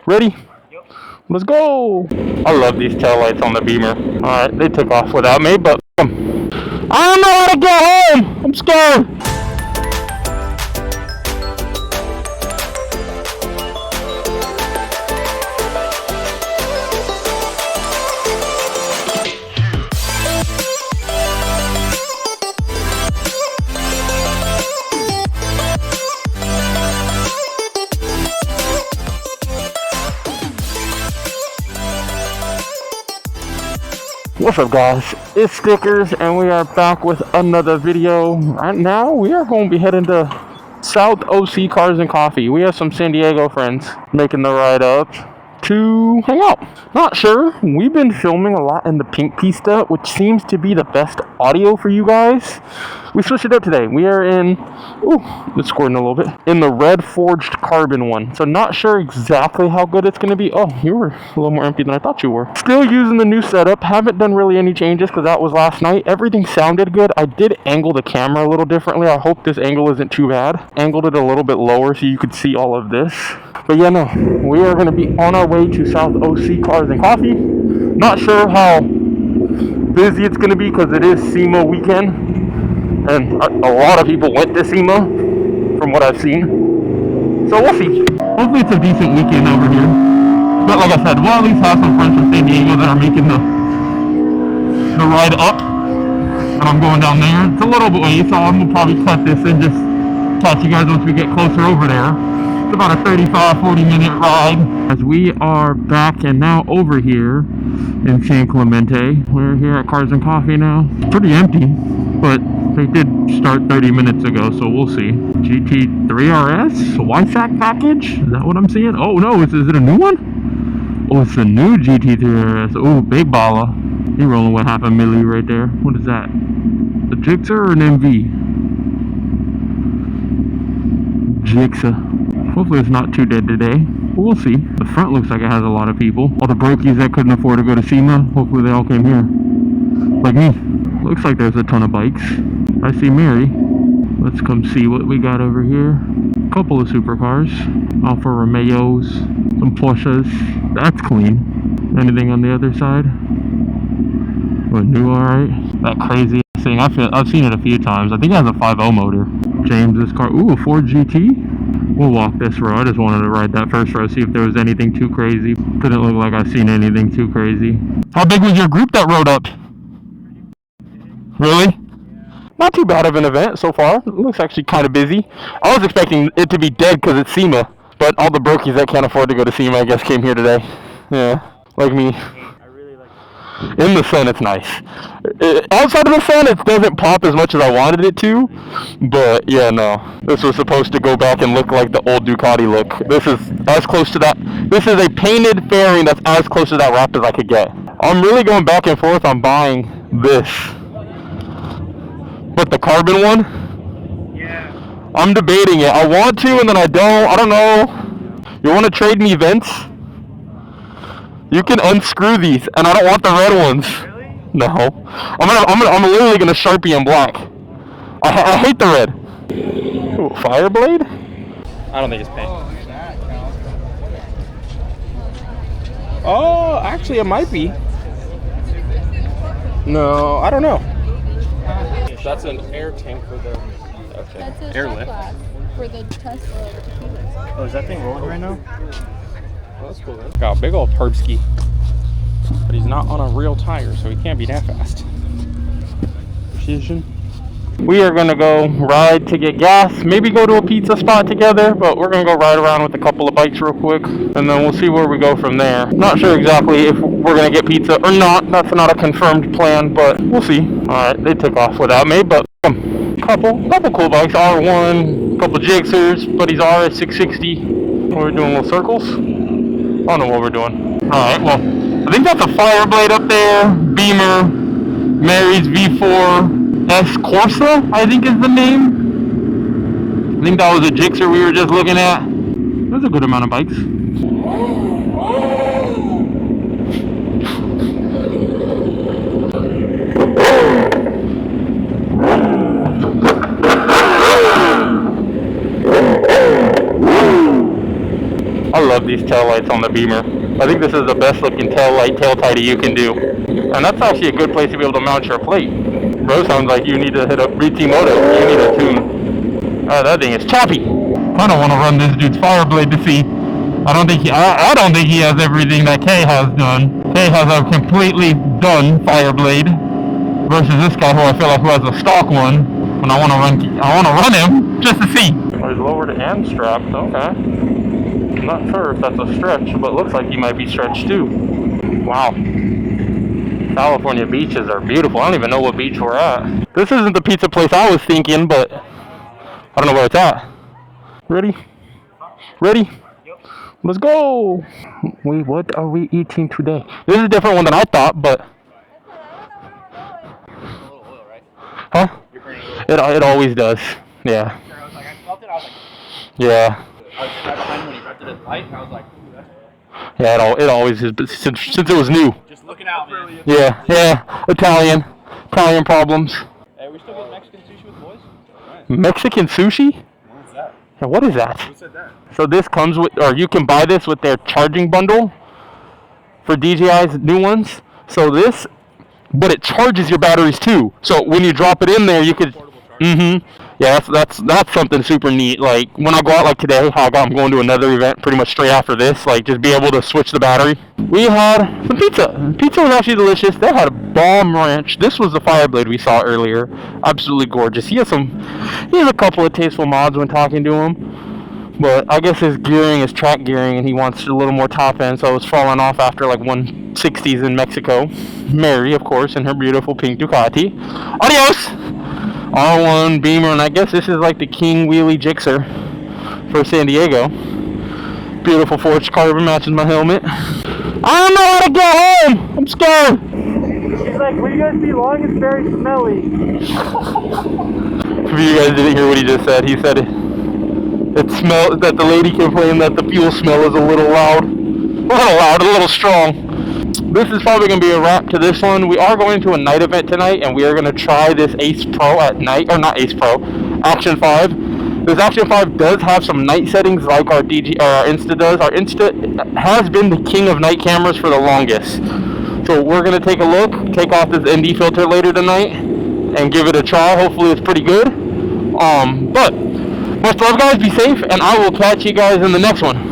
Ready? Yep. Let's go. I love these taillights on the Beamer. Alright, they took off without me, but I don't know how to get home. I'm scared. What's up guys, it's Stickers and we are back with another video. Right now we are going to be heading to South OC Cars and Coffee. We have some San Diego friends making the ride up to hang out. Not sure, we've been filming a lot in the pink Pista, which seems to be the best audio for you guys. We switched it up today. We are in, it's squirting a little bit, in the red forged carbon one. So not sure exactly how good it's going to be. Oh, you were a little more empty than I thought you were. Still using the new setup. Haven't done really any changes because that was last night. Everything sounded good. I did angle the camera a little differently. I hope this angle isn't too bad. Angled it a little bit lower so you could see all of this. But yeah, no, we are going to be on our way to South OC Cars and Coffee. Not sure how busy it's going to be because it is SEMA weekend. And a lot of people went to SEMA, from what I've seen. So we'll see. Hopefully it's a decent weekend over here. But like I said, we'll at least have some friends from San Diego that are making the ride up. And I'm going down there. It's a little bit away, so I'm going to probably cut this and just catch you guys once we get closer over there. It's about a 35-40 minute ride. As we are back and now over here in San Clemente. We're here at Cars and Coffee now. Pretty empty, but they did start 30 minutes ago, so we'll see. GT3 RS YSAC package? Is that what I'm seeing? Oh no, is it a new one? Oh, it's a new GT3 RS. Oh, big balla. He rolling with half a milli right there. What is that? A Gixxer or an MV? Gixxer. Hopefully it's not too dead today. But we'll see. The front looks like it has a lot of people. All the brokies that couldn't afford to go to SEMA, hopefully they all came here. Like me. Looks like there's a ton of bikes. I see Mary. Let's come see what we got over here. A couple of supercars. Alfa Romeos. Some Porsches. That's clean. Anything on the other side? What, new alright? That crazy thing. I've seen it a few times. I think it has a 5.0 motor. James's car. Ooh, a Ford GT. We'll walk this row. I just wanted to ride that first row, see if there was anything too crazy. Didn't look like I've seen anything too crazy. How big was your group that rode up? Really? Not too bad of an event so far. It looks actually kind of busy. I was expecting it to be dead because it's SEMA, but all the brokies that can't afford to go to SEMA, I guess, came here today. Yeah, like me. I really like it. In the sun, it's nice. Outside of the sun, it doesn't pop as much as I wanted it to, but yeah, no. This was supposed to go back and look like the old Ducati look. This is as close to that. This is a painted fairing that's as close to that wrap as I could get. I'm really going back and forth on buying this. But the carbon one? Yeah. I'm debating it. I want to and then I don't. I don't know. You want to trade me vents? You can unscrew these, and I don't want the red ones. Really? No. I'm literally gonna Sharpie in black. I hate the red. Ooh, Fireblade? I don't think it's paint. Oh, actually it might be. No, I don't know. That's an air tank for the That's a airlift. class for the Tesla tequila. Oh, is that thing rolling right now? Oh, that's cool. Got a big old Herbski, but he's not on a real tire, so he can't be that fast. Precision. We are gonna go ride to get gas, maybe go to a pizza spot together, but we're gonna go ride around with a couple of bikes real quick, and then we'll see where we go from there. Not sure exactly if we're gonna get pizza or not. That's not a confirmed plan, but we'll see. Alright, they took off without me, but couple cool bikes. R1, couple Gixxers, buddy's RS 660. We're doing little circles. I don't know what we're doing. Alright, well, I think that's a Fireblade up there. Beamer, Mary's V4 S Corsa, I think is the name. I think that was a Gixxer we were just looking at. There's a good amount of bikes. these tail lights on the Beamer. I think this is the best looking tail light, tail tidy you can do. And that's actually a good place to be able to mount your plate. Bro, sounds like you need to hit up BT Moto. You need a tune. Oh, that thing is choppy. I don't want to run this dude's fire blade to see. I don't think he has everything that Kay has done. Kay has a completely done fire blade versus this guy who I feel like who has a stock one. And I want to run him just to see. Oh, he's lowered and strapped. Okay. I'm not sure if that's a stretch, but it looks like he might be stretched too. Wow. California beaches are beautiful. I don't even know what beach we're at. This isn't the pizza place I was thinking, but I don't know where it's at. Ready? Ready? Yep. Let's go. Wait, what are we eating today? This is a different one than I thought, but... Huh? It always does. Yeah. I felt it, I was like... Yeah. I was trying to find when he repped it at light, and I was like, ooh, that's... Yeah, it always is, since it was new. Just looking out, man. Yeah. Italian problems. Hey, we still get Mexican sushi with boys? Right. Mexican sushi? What's that? Yeah, what is that? Who said that? So this comes with, or you can buy this with their charging bundle for DJI's new ones. So this, but it charges your batteries too. So when you drop it in there, you could. Yeah, that's something super neat. Like when I go out like today, I'm going to another event pretty much straight after this. Like just be able to switch the battery. We had some pizza. Pizza was actually delicious. They had a bomb ranch. This was the Fireblade we saw earlier. Absolutely gorgeous. He has a couple of tasteful mods when talking to him. But I guess his gearing is track gearing and he wants a little more top end, so it's falling off after like 160s in Mexico. Mary, of course, in her beautiful pink Ducati. Adios! R1 Beamer, and I guess this is like the King Wheelie Gixxer for San Diego. Beautiful forged carbon, matches my helmet. I don't know how to get home! I'm scared! She's like, will you guys be long? It's very smelly. If you guys didn't hear what he just said, he said it smelled, that the lady complained that the fuel smell is a little loud, a little strong. This is probably going to be a wrap to this one. We are going to a night event tonight, and we are going to try this Ace Pro at night, or not Ace Pro, Action 5. This Action 5 does have some night settings like our Insta does. Our Insta has been the king of night cameras for the longest. So we're going to take a look, take off this ND filter later tonight, and give it a try. Hopefully it's pretty good. But much love, guys. Be safe, and I will catch you guys in the next one.